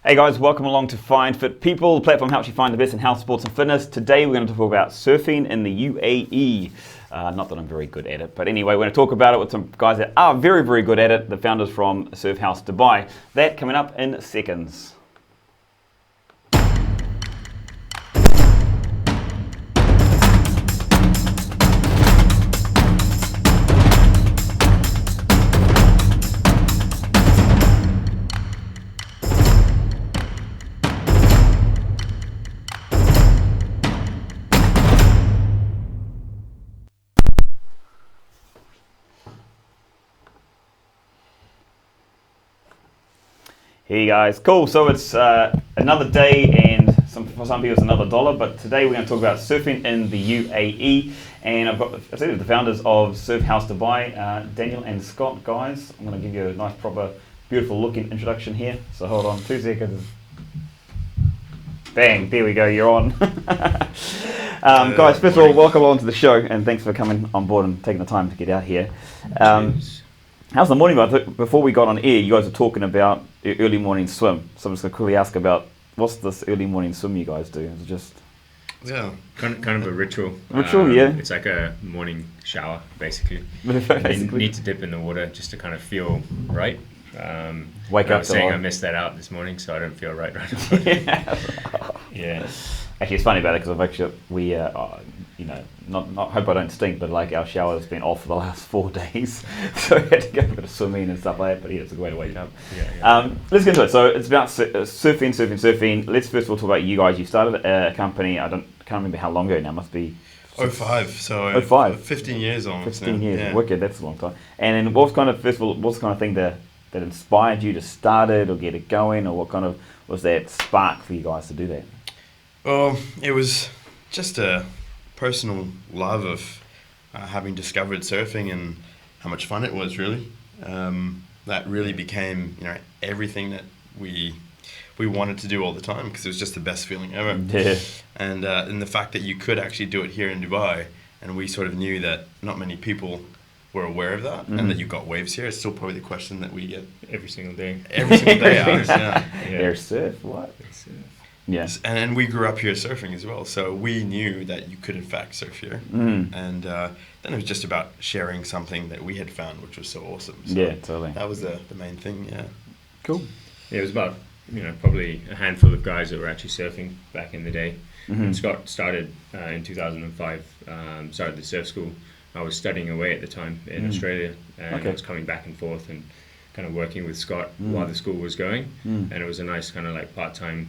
Hey guys, welcome along to Find Fit People, the platform helps you find the best in health, sports and fitness. Today we're going to talk about surfing in the UAE. Not that I'm very good at it, but anyway, we're going to talk about it with some guys that are very, very good at it, the founders from Surf House Dubai. That coming up in seconds. Hey guys, cool. So it's another day, and for some people it's another dollar. But today we're going to talk about surfing in the UAE, and I've got the founders of Surf House Dubai, Daniel and Scott. Guys, I'm going to give you a nice, proper, beautiful looking introduction here. So hold on 2 seconds. Bang! There we go. You're on. Guys, first of all, welcome along to the show, and thanks for coming on board and taking the time to get out here. How's the morning? Before we got on air, you guys were talking about early morning swim. So I'm just going to quickly ask about what's this early morning swim you guys do? Is it just... Yeah, kind of a ritual. Yeah. It's like a morning shower, basically. You need to dip in the water just to kind of feel right. Wake up. I was saying I missed that out this morning, so I don't feel right now. Yeah. Actually, it's funny about it because not hope I don't stink, but like our shower has been off for the last 4 days, so we had to go a bit of swimming and stuff like that. But yeah, it's a great way to wake up. Yeah. Let's get into it. So it's about surfing. Let's first of all talk about you guys. You started a company. I can't remember how long ago now. It must be 05. So 05. 15 years almost. 15 years. Yeah. Wicked. That's a long time. And then what's the kind of thing that inspired you to start it or get it going, or what kind of was that spark for you guys to do that? Well, it was just a personal love of having discovered surfing and how much fun it was, really. That really became, everything that we wanted to do all the time, because it was just the best feeling ever. Yeah. And the fact that you could actually do it here in Dubai, and we sort of knew that not many people were aware of that, and that you got waves here. It's still probably the question that we get Every single day. There's surf, what? Yes. And we grew up here surfing as well, so we knew that you could in fact surf here. And then it was just about sharing something that we had found, which was so awesome. So yeah, totally. that was the main thing. Yeah. Cool. Yeah, it was about probably a handful of guys that were actually surfing back in the day. And Scott started in 2005. Started the surf school. I was studying away at the time in Australia, and I was coming back and forth and kind of working with Scott while the school was going, and it was a nice kind of like part-time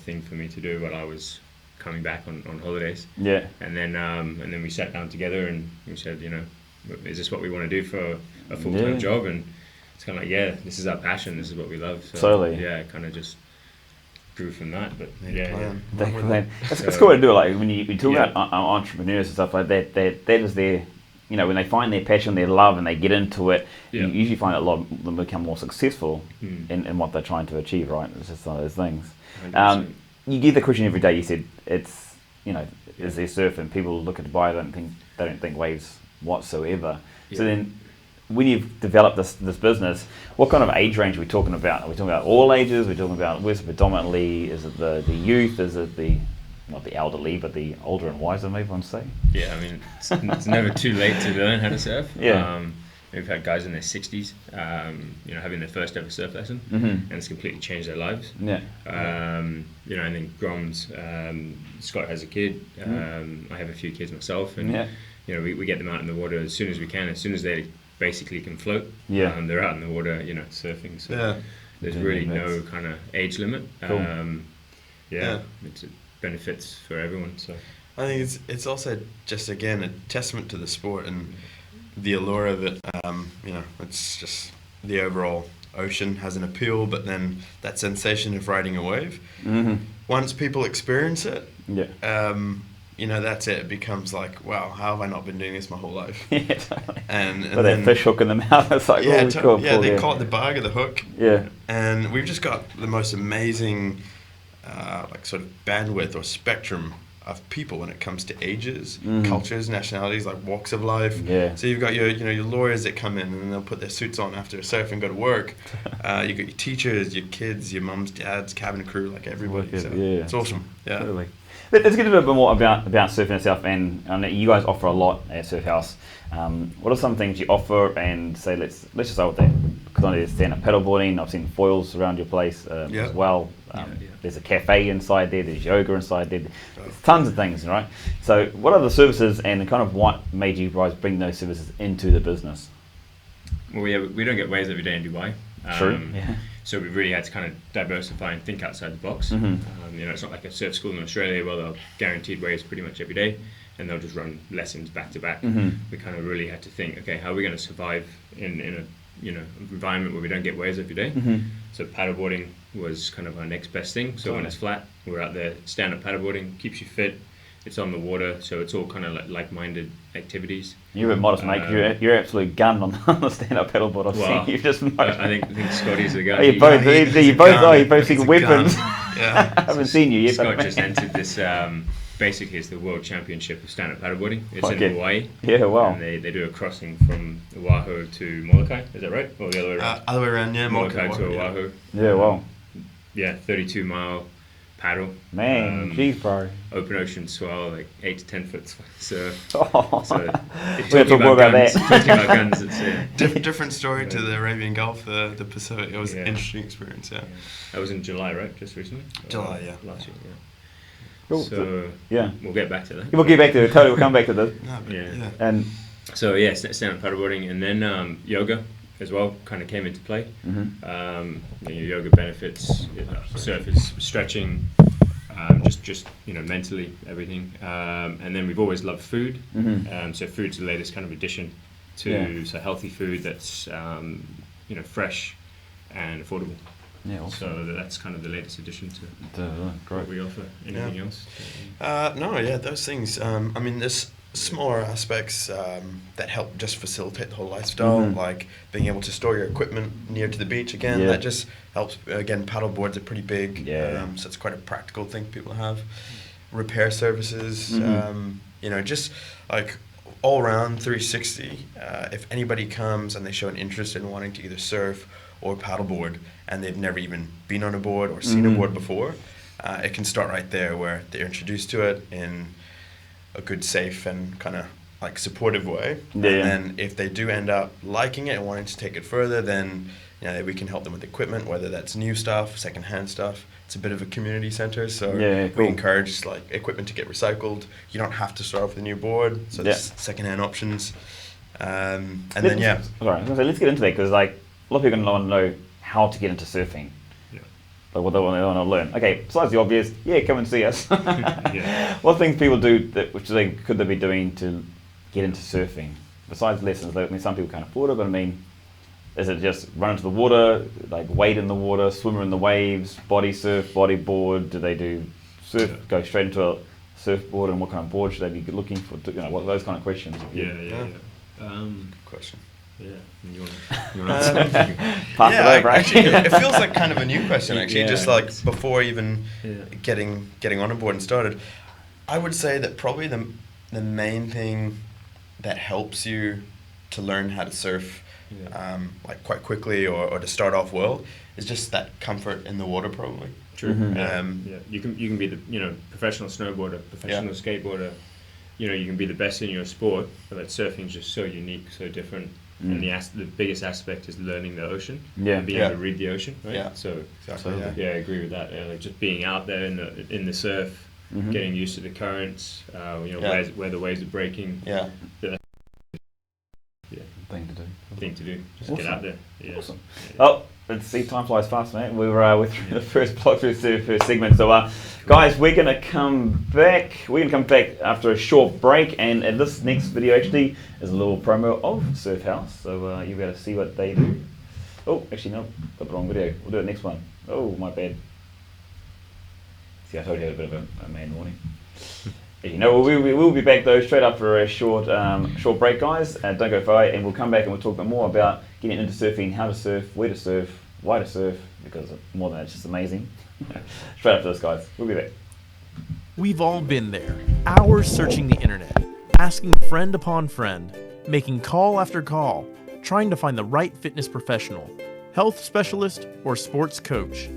thing for me to do while I was coming back on holidays. Yeah. And then we sat down together and we said, is this what we want to do for a full-time job? And it's kind of like, this is our passion, this is what we love. So, totally. Yeah, it kind of just grew from that. But It's cool to do it. Like when you talk about entrepreneurs and stuff like that, that is their, when they find their passion, their love, and they get into it, you usually find that a lot of them become more successful in what they're trying to achieve, right? It's just one of those things. You get the question every day. You said it's, is there surf, and people look at Dubai, they don't think waves whatsoever. Yeah. So then, when you've developed this business, what kind of age range are we talking about? Are we talking about all ages? Are we talking about, where's it predominantly? Is it the youth? Is it not the elderly, but the older and wiser, maybe one say? Yeah, I mean, it's never too late to learn how to surf. Yeah. We've had guys in their 60s, having their first ever surf lesson, and it's completely changed their lives. Yeah. And then Grom's, Scott has a kid. I have a few kids myself, and we get them out in the water as soon as we can. As soon as they basically can float, they're out in the water, surfing. So there's really no kind of age limit. Cool. It benefits for everyone. So I think it's also just, again, a testament to the sport and the allure of it. It's just the overall ocean has an appeal, but then that sensation of riding a wave, once people experience it, that's it. It becomes like, wow, how have I not been doing this my whole life? And with that fish hook in the mouth, it's like, they caught the bug or the hook. Yeah. And we've just got the most amazing sort of bandwidth or spectrum of people when it comes to ages, cultures, nationalities, like walks of life. Yeah. So you've got your your lawyers that come in and they'll put their suits on after a surf and go to work. You got your teachers, your kids, your mums, dads, cabin crew, like everybody. So it's awesome. Yeah. Totally. Let's get a little bit more about surfing itself, and you guys offer a lot at Surf House. What are some things you offer, and say let's just start with that, because I know there's stand-up paddleboarding. I've seen foils around your place as well. There's a cafe inside there. There's yoga inside there. There's tons of things, right? So what are the services, and kind of what made you guys bring those services into the business? Well, we don't get waves every day in Dubai. True. Yeah. So we really had to kind of diversify and think outside the box. It's not like a surf school in Australia where they're guaranteed waves pretty much every day, and they'll just run lessons back to back. We kind of really had to think, okay, how are we going to survive in a environment where we don't get waves every day? So paddleboarding was kind of our next best thing. So when it's flat, we're out there, stand-up paddleboarding, keeps you fit. It's on the water, so it's all kind of like-minded activities. You're a bit modest, mate. You're absolute gun on the stand-up paddleboard. I've seen you just. I think Scotty's the guy. You both secret weapons. Yeah. I haven't seen you yet. Scott just entered this. Basically, it's the World Championship of stand-up paddleboarding. It's in Hawaii. Yeah, wow. And they do a crossing from Oahu to Molokai. Is that right? Or the other way around? Other way around, yeah. Molokai to Oahu. Yeah, wow. 32-mile paddle. Man, geez, bro. Open ocean swell, like 8 to 10 foot surf. So if you're talking about guns, it's different story to the Arabian Gulf, the Pacific. It was an interesting experience. Yeah. That was in July, right? Just recently. July, yeah. Last year, yeah. Cool. So yeah, we'll get back to that. We'll get back to it. Totally, we'll come back to this. Yeah. And so stand-up paddleboarding, and then yoga as well kind of came into play. Yoga benefits, surf is stretching, just mentally everything. And then we've always loved food. So food's the latest kind of addition to healthy food that's fresh and affordable. Yeah, awesome. So that's kind of the latest addition to what we offer. Anything else? Those things. There's smaller aspects that help just facilitate the whole lifestyle, like being able to store your equipment near to the beach. Again, that just helps. Again, paddle boards are pretty big, so it's quite a practical thing people have. Repair services, just like all around 360. If anybody comes and they show an interest in wanting to either surf or paddleboard, and they've never even been on a board or seen a board before, it can start right there where they're introduced to it in a good, safe, and kind of like supportive way. And then if they do end up liking it and wanting to take it further, then we can help them with equipment, whether that's new stuff, secondhand stuff. It's a bit of a community center, so we encourage like equipment to get recycled. You don't have to start off with a new board, so there's secondhand options. Sorry, I was going to say, let's get into that, because like a lot of people want to know how to get into surfing. Like what they want to learn. Okay, besides the obvious, come and see us. What things people do which could they be doing to get into surfing? Besides lessons, some people can't afford it, but is it just run into the water, like wade in the water, swimmer in the waves, body surf, bodyboard? Do they do surf, go straight into a surfboard, and what kind of board should they be looking for? What those kind of questions? Good question. Yeah, you want to pass it over, actually, it feels like kind of a new question, actually. Just like before even getting on a board and started, I would say that probably the main thing that helps you to learn how to surf, like quite quickly or to start off well, is just that comfort in the water, probably. True. You can be the professional snowboarder, professional skateboarder. You can be the best in your sport, but surfing is just so unique, so different. And the biggest aspect is learning the ocean and being able to read the ocean, right? Yeah. So exactly. I agree with that. Like just being out there in the surf, getting used to the currents, where the waves are breaking. Thing to do. Just get out there. Yeah. Awesome. Oh, let's see, time flies fast, mate. We're through the first block, through the first segment. So, guys, we're gonna come back. After a short break, and this next video actually is a little promo of Surf House. So you'll be able to see what they do. Oh, actually no, got the wrong video. We'll do it next one. Oh, my bad. See, I told you I had a bit of a man warning. We'll be back though straight after a short break, guys. Don't go far, and we'll come back and we'll talk a bit more about getting into surfing, how to surf, where to surf, why to surf, because more than that, it's just amazing. Straight after this, guys. We'll be back. We've all been there, hours searching the internet, asking friend upon friend, making call after call, trying to find the right fitness professional, health specialist, or sports coach.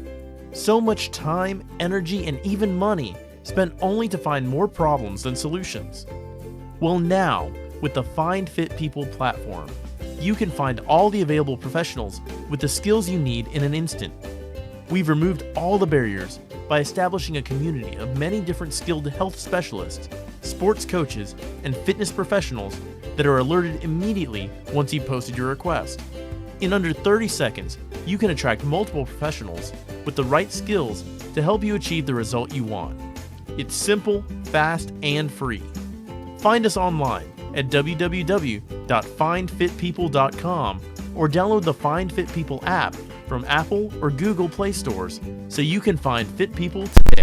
So much time, energy, and even money spent only to find more problems than solutions. Well, now, with the Find Fit People platform, you can find all the available professionals with the skills you need in an instant. We've removed all the barriers by establishing a community of many different skilled health specialists, sports coaches, and fitness professionals that are alerted immediately once you've posted your request. In under 30 seconds, you can attract multiple professionals with the right skills to help you achieve the result you want. It's simple, fast, and free. Find us online at www.findfitpeople.com or download the Find Fit People app from Apple or Google Play stores so you can find fit people today.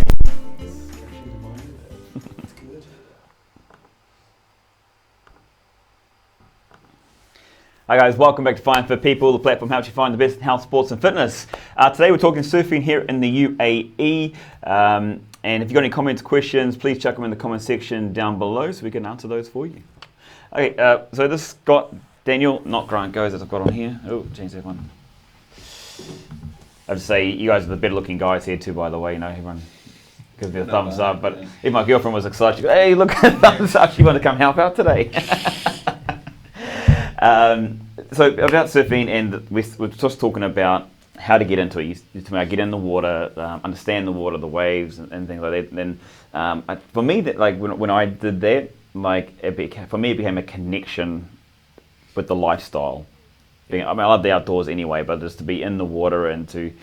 Hi guys, welcome back to Find Fit People, the platform that helps you find the best in health, sports and fitness. Today we're talking surfing here in the UAE. And if you've got any comments, questions, please chuck them in the comment section down below so we can answer those for you. Okay, so this Scott, Daniel, not Grant Goes as I've got on here. Oh, change that one. I have to say, you guys are the better looking guys here too, by the way. You know, everyone gives me a thumbs up. But if my girlfriend was excited, she'd go, hey, look at thumbs up. She wanted to come help out today. So about surfing, and we're just talking about how to get into it. You talk about get in the water, understand the water, the waves, and things like that. And then for me, that like when I did that, like for me, it became a connection with the lifestyle. I mean, I love the outdoors anyway, but just to be in the water and to,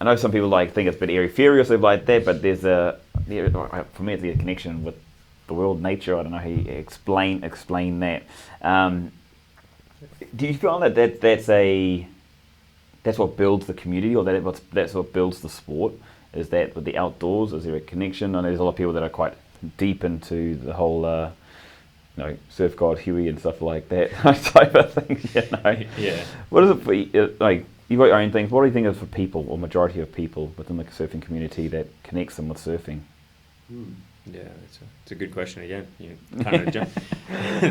I know some people like think it's a bit airy-fairy or something like that, but there's for me, it's a connection with the world, nature. I don't know how you explain that. Do you feel that that's what builds the community, or that's what builds the sport? Is that with the outdoors? Is there a connection? I know there's a lot of people that are quite deep into the whole, surf god Huey and stuff like that type of things. Yeah. What is it for you? Like, you've got your own things. What do you think is for people, or majority of people within the surfing community that connects them with surfing? Yeah, it's a good question again. You kind of jump.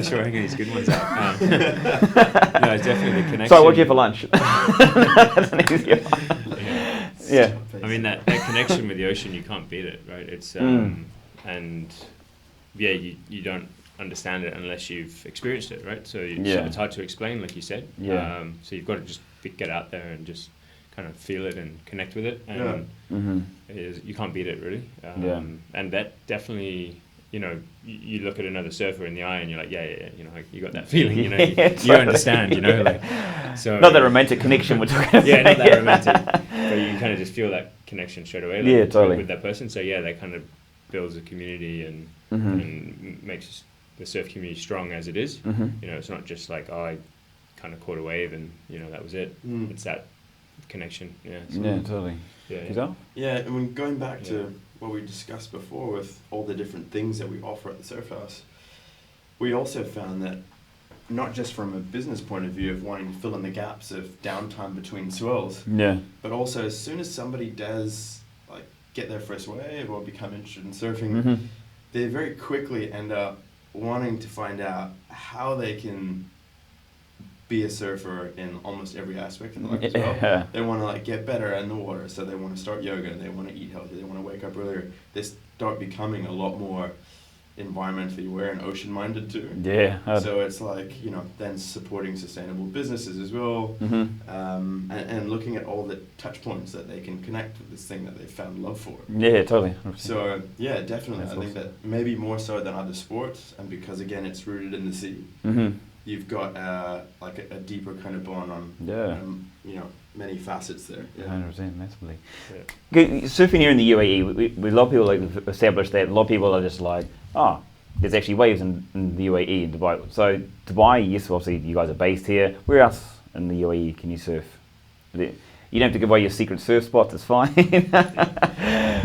Throwing these good ones out. No, it's definitely the connection. So, what do you have for lunch? That's an easier one. Yeah. I mean, that connection with the ocean, you can't beat it, right? It's and yeah, you don't understand it unless you've experienced it, right? So it's hard to explain, like you said. Yeah. So you've got to just get out there and just kind of feel it and connect with it, and you can't beat it really. And that definitely, you look at another surfer in the eye and you're like, you got that feeling, you understand, like. So not that romantic connection we're talking about. Yeah, not that romantic, but you kind of just feel that connection straight away. Like, totally. With that person. So yeah, that kind of builds a community and makes the surf community strong as it is. It's not just like, I kind of caught a wave and that was it. It's that connection. Totally. Yeah, and when going back to what we discussed before with all the different things that we offer at the Surf House, we also found that not just from a business point of view of wanting to fill in the gaps of downtime between swells, but also as soon as somebody does like get their first wave or become interested in surfing, they very quickly end up wanting to find out how they can be a surfer in almost every aspect of life as well. They want to like get better in the water, so they want to start yoga, they want to eat healthy, they want to wake up earlier. They start becoming a lot more environmentally aware and ocean minded too. So it's like, then supporting sustainable businesses as well, and looking at all the touch points that they can connect with this thing that they've found love for. Totally. So definitely. That's think that maybe more so than other sports, and because again it's rooted in the sea, you've got like a deeper kind of bond on many facets there. 100%, massively. Surfing here in the UAE, we a lot of people like established that a lot of people are just like, there's actually waves in the UAE in Dubai. So Dubai, yes, obviously you guys are based here. Where else in the UAE can you surf? You don't have to give away your secret surf spots, it's fine.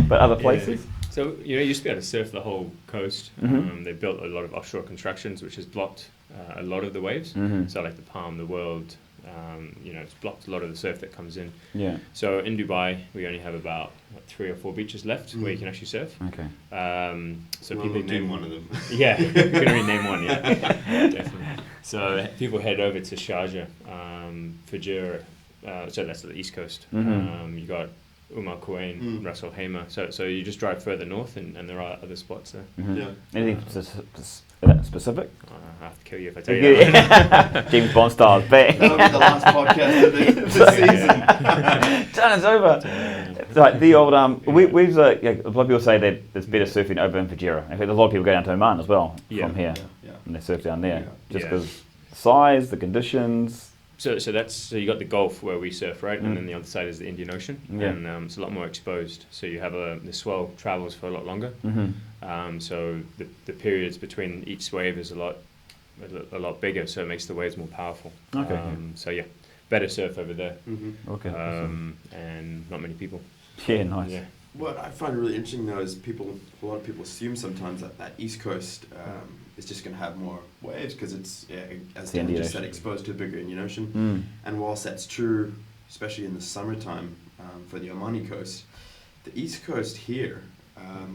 But other places? So, you used to be able to surf the whole coast. They built a lot of offshore constructions, which has blocked a lot of the waves. So like the Palm, the World, It's blocked a lot of the surf that comes in. Yeah. So in Dubai, we only have about 3 or 4 beaches left where you can actually surf. Okay. So Well, people name one of them. Yeah, we're going to rename one, yeah. Definitely. So people head over to Sharjah, Fujairah, so that's the east coast. You got Quwain, Ras Al Khaimah. So you just drive further north and there are other spots there. Yeah. Anything specific? I have to kill you if I tell you that. James Bond style. Bang. That'll be the last podcast of the season. Done, it's over. Like the old we've a lot of people say that there's better surfing over in Fujairah. In fact, there's a lot of people go down to Oman as well from here, and they surf down there just because size, the conditions. So you got the Gulf where we surf, right, and then the other side is the Indian Ocean, and it's a lot more exposed. So you have the swell travels for a lot longer. So the periods between each wave is a lot bigger, so it makes the waves more powerful. Okay. So yeah, better surf over there. Okay. And not many people. Yeah, nice. Yeah. What I find really interesting though is a lot of people assume sometimes that East Coast is just going to have more waves because it's, as Dan just said, exposed to a bigger Indian Ocean. And whilst that's true, especially in the summertime for the Omani coast, the East Coast here,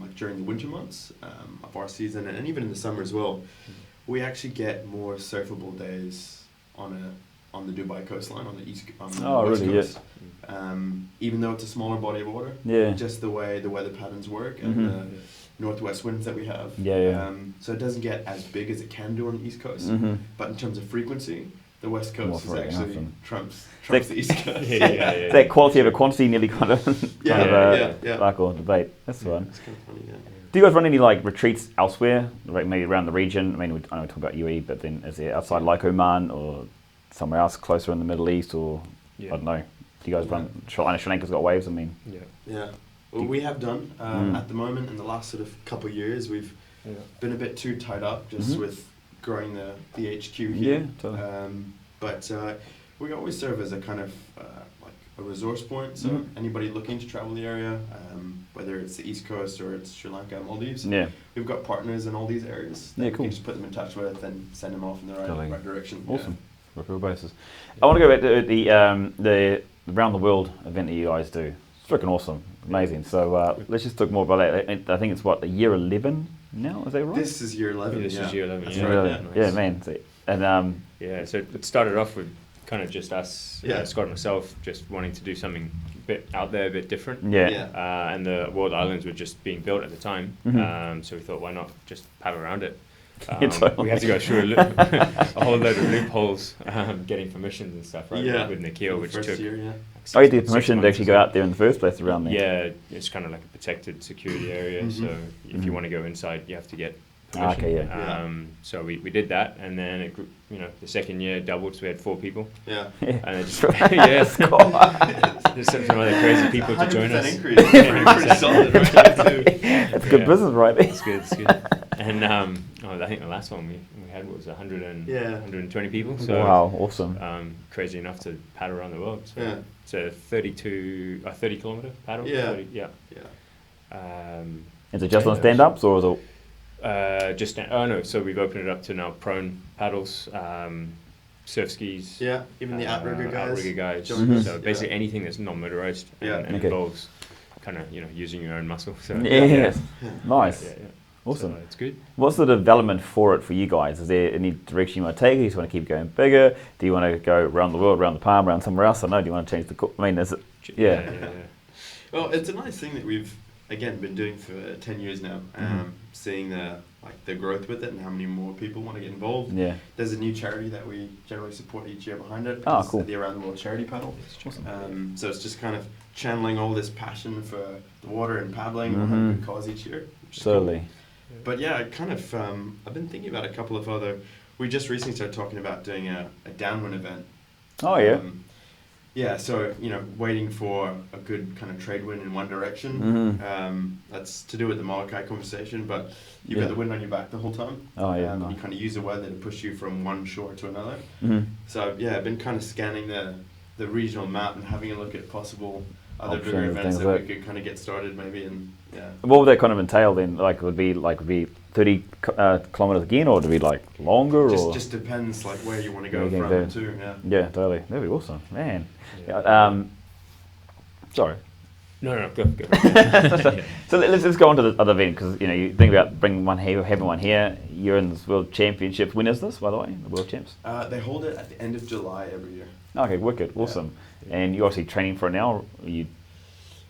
like during the winter months of our season and even in the summer as well, we actually get more surfable days on the Dubai coastline on the west coast. Even though it's a smaller body of water, just the way the weather patterns work and the northwest winds that we have. So it doesn't get as big as it can do on the East Coast. But in terms of frequency, the West Coast is actually trumps the East Coast. That quality over quantity nearly kind of like or debate. That's fun. It's kind of funny, Do you guys run any like retreats elsewhere, like maybe around the region? I mean, I know we talk about UAE, but then is it outside like Oman or somewhere else closer in the Middle East, or I don't know? Do you guys run? I know Sri Lanka's got waves. I mean, Well, we have done at the moment in the last sort of couple of years. We've been a bit too tied up just with growing the HQ here. Yeah, totally. But we always serve as a kind of like a resource point. So anybody looking to travel the area, whether it's the East Coast or it's Sri Lanka, Maldives, we've got partners in all these areas that we can just put them in touch with and send them off in the right direction. Awesome. Referral basis. I want to go back to the Around the World event that you guys do. It's freaking awesome, amazing. So let's just talk more about that. I think it's what, the year 11 now, is that right? This is year 11. This is year 11. That's yeah. right. Yeah, man. So, and so it started off with kind of just us, Scott and myself, just wanting to do something a bit out there, a bit different. And the World Islands were just being built at the time, so we thought, why not just paddle around it? We had to go through a whole load of loopholes, getting permissions and stuff, right? With Nikhil, which took. You did permission to actually go out there in the first place around there. Yeah, it's kind of like a protected security area. So if you want to go inside, you have to get permission. So we did that, and then it grew, the second year doubled, so we had 4 people. And it just there's some other crazy people to join us. Increase. Pretty solid, right? It's good business, right? It's good. And I think the last one we had was 120 people. So wow, awesome. Crazy enough to paddle around the world. So it's a 30 kilometer paddle. Is it just on stand-ups or is it? So we've opened it up to now prone paddles, surf skis. Even the outrigger guys. So basically anything that's non-motorized and involves kind of using your own muscle. So nice. Awesome. So it's good. What's the development for it for you guys? Is there any direction you want to take it? Do you just want to keep going bigger? Do you want to go around the world, around the palm, around somewhere else? I don't know. Do you want to change the? I mean, is it? Well, it's a nice thing that we've been doing for 10 years now. Seeing the growth with it and how many more people want to get involved. There's a new charity that we generally support each year behind it. Cool. The Around the World Charity Paddle. So it's just kind of channeling all this passion for the water and paddling behind a good cause each year. Totally. But I kind of I've been thinking about a couple of other. We just recently started talking about doing a downwind event. So waiting for a good kind of trade wind in one direction. That's to do with the Molokai conversation, but you've got the wind on your back the whole time. You kind of use the weather to push you from one shore to another. So I've been kind of scanning the regional map and having a look at possible other bigger events that we could kind of get started maybe. And yeah. What would that kind of entail then? Like, would be 30 kilometers again, or would it be like longer? Just depends like where you want to go from to. Yeah. Yeah, totally. That'd be awesome, man. Yeah. Sorry. No, go. So let's go on to the other event, because you think about bringing one here, having one here. You're in this World Championship. When is this, by the way? The World Champs? They hold it at the end of July every year. Okay, wicked, awesome. Yeah. And you're obviously training for it now.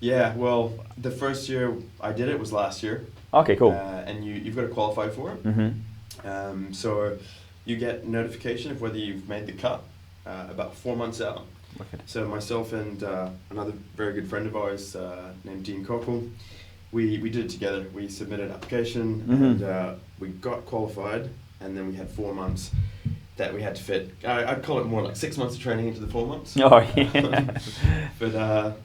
Yeah, well, the first year I did it was last year. Okay, cool. And you've got to qualify for it. Mm-hmm. So you get notification of whether you've made the cut about 4 months out. Wicked. So myself and another very good friend of ours named Dean Cockle, we did it together. We submitted an application and we got qualified, and then we had 4 months that we had to fit. I'd call it more like 6 months of training into the 4 months. Oh, yeah. But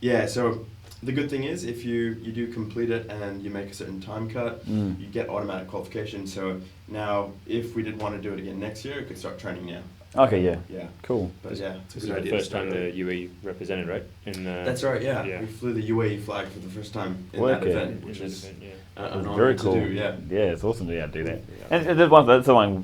yeah, so the good thing is if you do complete it and you make a certain time cut, you get automatic qualification. So now if we did want to do it again next year, we could start training now. Okay, yeah. Yeah. Cool. But yeah, it's a This good is idea. the first time the UAE represented, right? That's right, yeah. We flew the UAE flag for the first time in that event, which is an honor very cool. to do, yeah. Yeah, it's awesome to be able to do that. Yeah. And that's the one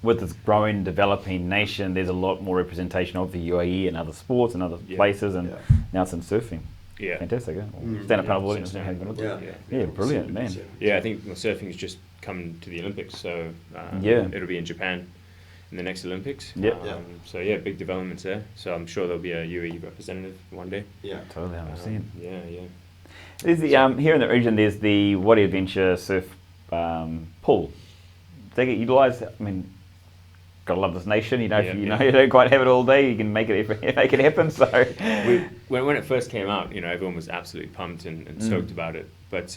with this growing, developing nation, there's a lot more representation of the UAE and other sports and other places, and now it's in surfing. Yeah. Fantastic, stand-up paddleboarding. Yeah, brilliant, man. Yeah, I think surfing has just come to the Olympics, so it'll be in Japan in the next Olympics. So yeah, big developments there. So I'm sure there'll be a UAE representative one day. Yeah, totally. 100%. Yeah. There's the here in the region. There's the Wadi Adventure Surf pool. They get utilised. I mean, gotta love this nation. You don't quite have it all day. You can make it happen. So when it first came out, everyone was absolutely pumped and stoked about it. But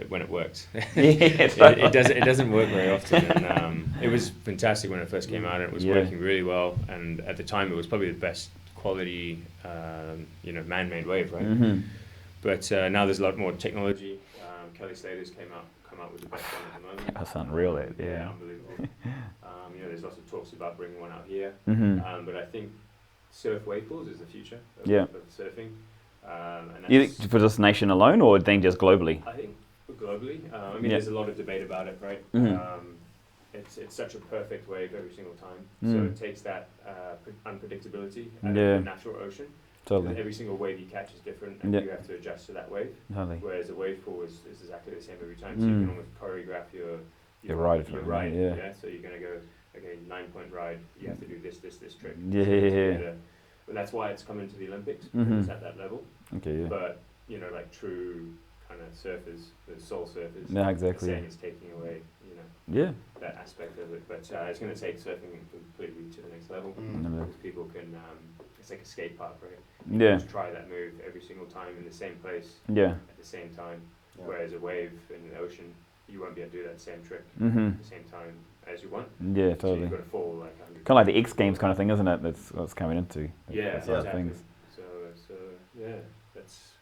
when it works, it doesn't work very often. And it was fantastic when it first came out, and it was working really well. And at the time, it was probably the best quality, man-made wave, right? Mm-hmm. But now there's a lot more technology. Kelly Slater's come out with the best one at the moment. That's unreal, unbelievable. There's lots of talks about bringing one out here. Mm-hmm. But I think surf wave pools is the future of surfing. And you think for this nation alone, or think just globally? I think globally. There's a lot of debate about it, right? Mm-hmm. It's such a perfect wave every single time. So it takes that unpredictability out of the natural ocean. Totally. Every single wave you catch is different, and you have to adjust to that wave. Totally. Whereas a wave pool is exactly the same every time. So you can almost choreograph your ride. Yeah. So you're gonna go, okay, 9-point ride. You have to do this trick. Yeah. And that's why it's come into the Olympics. Mm-hmm. It's at that level. Okay. Yeah. But like true kind of surfers, the soul surfers. Yeah, exactly. Saying it's taking away, that aspect of it. But it's going to take surfing completely to the next level because people can. It's like a skate park, right? You can just try that move every single time in the same place. Yeah. At the same time, whereas a wave in the ocean, you won't be able to do that same trick at the same time as you want. Yeah, totally. So you've got to fall like 100. Kind of like the X Games kind of thing, isn't it? That's what it's coming into. Exactly. Things. So that's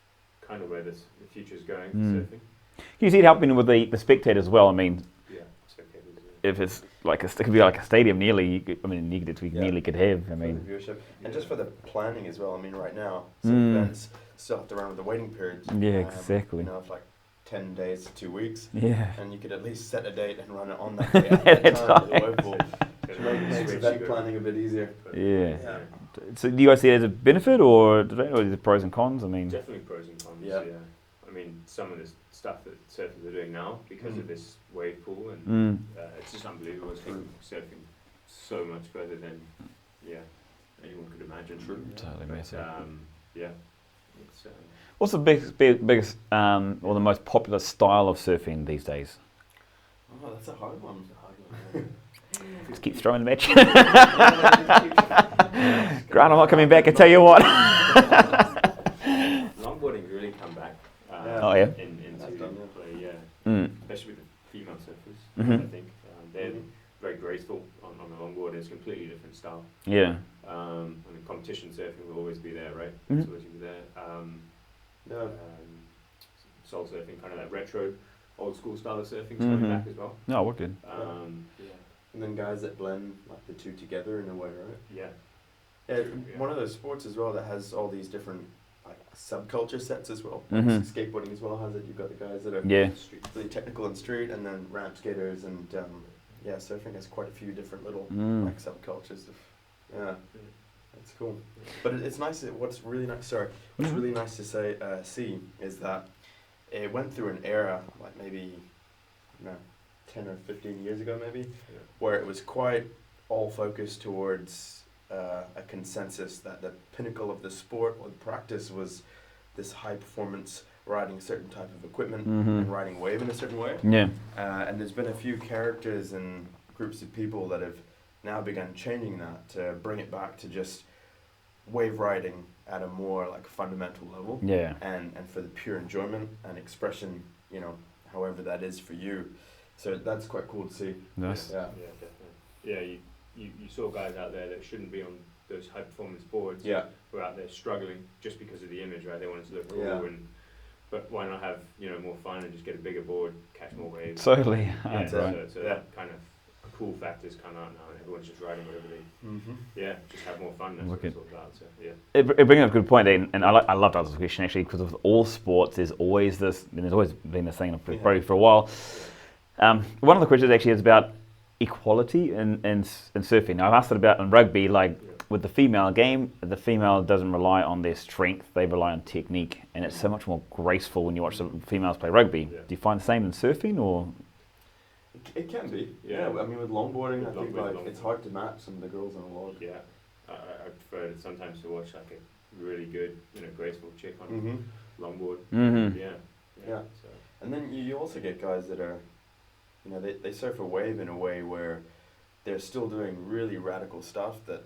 kind of where the future's going for surfing. You see it helping with the spectators as well. I mean, spectators. If it's like it could be like a stadium nearly. Nearly could have. I mean, viewership, and just for the planning as well. I mean, right now some events still have to run with the waiting periods. Yeah, exactly. Of like 10 days to 2 weeks. Yeah. And you could at least set a date and run it on that day at the time. Makes event planning a bit easier. Yeah. So do you guys see it as a benefit, or is it pros and cons? I mean, definitely pros and cons. Yeah. I mean, some of the stuff that surfers are doing now because of this wave pool, and it's just unbelievable. It's taking surfing so much further than anyone could imagine. True. Totally massive. It's, what's the biggest or the most popular style of surfing these days? Oh, that's a hard one. Just keep throwing the match. Grant, I'm not coming back. I tell you what. Longboarding's really come back. Into play, especially with the female surfers. I think they're very graceful on the longboard. It's a completely different style. Yeah. Competition surfing will always be there, right? It's always be there. Soul surfing, kind of that retro, old school style of surfing, coming back as well. No, we're good. And then guys that blend like the two together in a way, right? Yeah. One of those sports as well that has all these different like subculture sets as well. Mhm. Skateboarding as well has it. You've got the guys that are Yeah. really technical in street, and then ramp skaters, and surfing has quite a few different little like subcultures. That's cool. But it's nice. What's really nice. Sorry, what's really nice to see is that it went through an era, like maybe, 10 or 15 years ago, maybe, where it was quite all focused towards a consensus that the pinnacle of the sport or the practice was this high performance riding a certain type of equipment and riding wave in a certain way. Yeah. And there's been a few characters and groups of people that have now begun changing that to bring it back to just wave riding at a more like fundamental level. Yeah. And for the pure enjoyment and expression, however that is for you. So that's quite cool to see. Nice. Yeah. Yeah, definitely. Yeah, you saw guys out there that shouldn't be on those high performance boards. Yeah. Who are out there struggling just because of the image, right? They wanted to look cool, Yeah. but why not have more fun and just get a bigger board, catch more waves? Totally. Yeah, That's so, right. so that kind of cool factors come out now, and everyone's just riding whatever they. Just have more fun. That's what it's all about. So yeah. It brings up a good point, and I love that question actually, because of all sports, there's always this, and there's always been this thing probably for a while. One of the questions actually is about equality in surfing. Now, I've asked it about in rugby, like with the female game, the female doesn't rely on their strength, they rely on technique, and it's so much more graceful when you watch the females play rugby. Yeah. Do you find the same in surfing, or? It can be. Yeah. I mean, with longboarding, With I think longboarding. it's hard to match some of the girls on a log. Yeah, I prefer sometimes to watch like a really good, graceful chick on Mm-hmm. longboard. Mhm. Yeah. So. And then you also get guys that are, they surf a wave in a way where they're still doing really radical stuff that,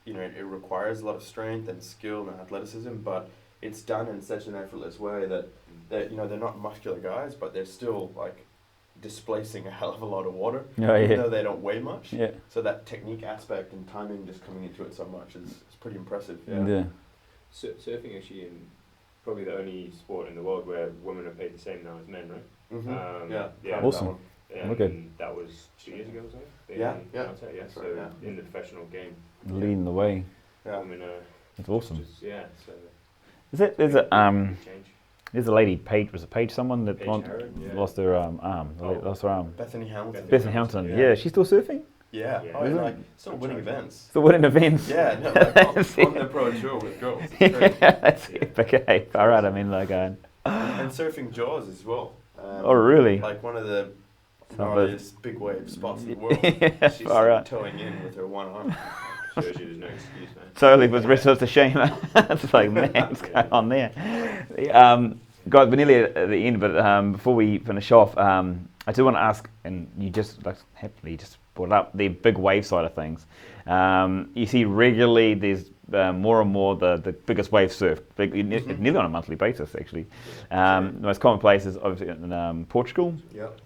it requires a lot of strength and skill and athleticism, but it's done in such an effortless way that they're not muscular guys, but they're still like displacing a hell of a lot of water, even though they don't weigh much. Yeah. So that technique aspect and timing just coming into it so much is pretty impressive. Yeah. Surfing actually in probably the only sport in the world where women are paid the same now as men, right? Mm-hmm. Yeah. Awesome. And Okay. that was 2 years ago, was it? Yeah. So right, yeah. in the professional game, Leading the way. Yeah. women are That's awesome. just, so There's change. a lady, Paige, was it Paige someone that Paige Harrod, yeah. lost her arm? Oh. Lost her arm. Bethany Hamilton. Bethany Hamilton. Yeah. Yeah, she's still surfing? Yeah. Yeah. Oh, Is and it? like still winning events. Still winning events? Yeah, no, like on the pro tour with girls. It's great. That's epic. Okay, all right. I mean, like, And surfing Jaws as well. oh, really? Like one of the Some of gnarliest big wave spots in the world. Yeah, She's far like out. towing in with her one arm. Shows you there's no excuse, man. Totally, was rest of the shame. It's like, man, what's going on there? Guys, we're nearly at the end, but before we finish off, I do want to ask, and you just happily just brought it up, the big wave side of things. You see regularly there's more and more the biggest wave surfed, nearly on a monthly basis actually. The most common place is obviously in Portugal. Yep.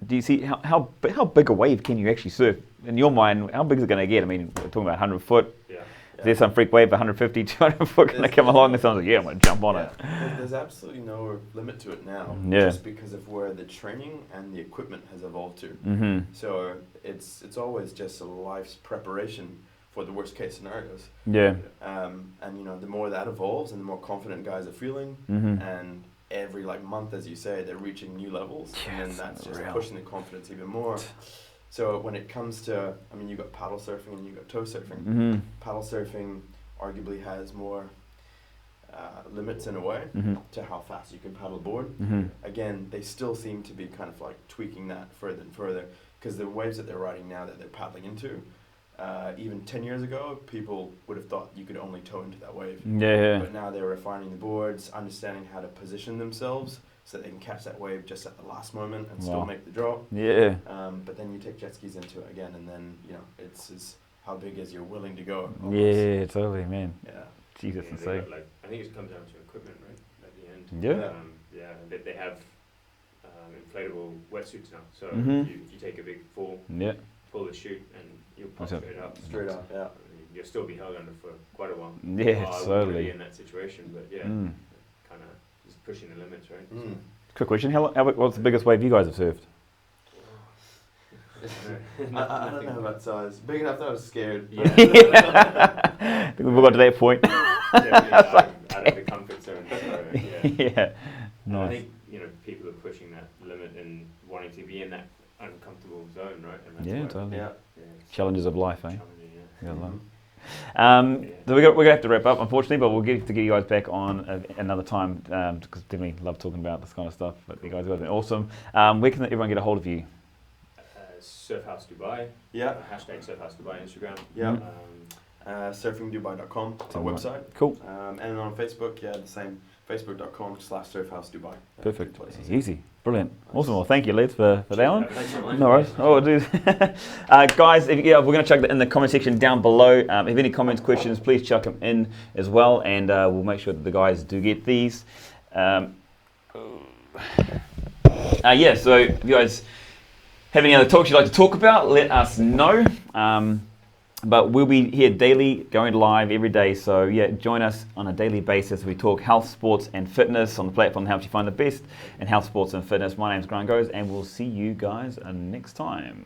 Do you see how big a wave can you actually surf? In your mind, how big is it going to get? I mean, we're talking about 100 foot. Yeah. Is there some freak wave, 150, 200 foot going to come along and someone's like, yeah, I'm going to jump on it? There's absolutely no limit to it now. Yeah. Just because of where the training and the equipment has evolved to. Mm-hmm. So it's always just a life's preparation for the worst case scenarios. Yeah. And the more that evolves and the more confident guys are feeling, Mm-hmm. and every month, as you say, they're reaching new levels, and then that's just pushing the confidence even more. So when it comes to, you've got paddle surfing and you've got toe surfing. Mm-hmm. Paddle surfing arguably has more limits in a way to how fast you can paddle board. Mm-hmm. Again, they still seem to be kind of tweaking that further and further, because the waves that they're riding now that they're paddling into, even 10 years ago, people would have thought you could only tow into that wave. Yeah. But now they're refining the boards, understanding how to position themselves so they can catch that wave just at the last moment and still make the drop. Yeah. But then you take jet skis into it again, and then it's how big as you're willing to go. Almost. Yeah, totally, man. Yeah. Jesus, Yeah, insane. they got, I think it comes down to equipment, right? At the end. Yeah. They have inflatable wetsuits now. So Mhm. if you take a big fall, Yeah. pull the chute, and you'll pop That's it. straight up. Straight up, yeah. You'll still be held under for quite a while. Yeah, Well, I wouldn't totally. be in that situation, but yeah, Mm. kind of just pushing the limits, right? Mm. Quick question: what's the biggest wave you guys have surfed? I don't know about size. Big enough that I was scared. Yeah. I think we've got to that point. Definitely, Yeah. And I Nice. think, people are pushing that limit and wanting to be in that uncomfortable zone, right? And that's Yeah, why- totally. Yeah. it's Challenges of life, eh? challenging, yeah. Yeah, love. Yeah. So we're gonna have to wrap up, unfortunately, but we'll get you guys back on another time because definitely love talking about this kind of stuff. But you guys have been awesome. Where can everyone get a hold of you? Surf House Dubai. Yeah. Hashtag Surf House Dubai Instagram. Yeah. Mhm. Surfingdubai.com, our website. Cool. And then on Facebook, the same, facebook.com/surfhousedubai. Perfect. Good places. Easy. Brilliant. Awesome. Well, thank you, Liz, for that one. Thanks so much. No worries. Oh, dude. Guys, we're going to chuck that in the comment section down below. If you have any comments, questions, please chuck them in as well, and we'll make sure that the guys do get these. So if you guys have any other talks you'd like to talk about, let us know. But we'll be here daily, going live every day. So join us on a daily basis. We talk health, sports, and fitness on the platform that helps you find the best in health, sports, and fitness. My name's Grant Goes, and we'll see you guys next time.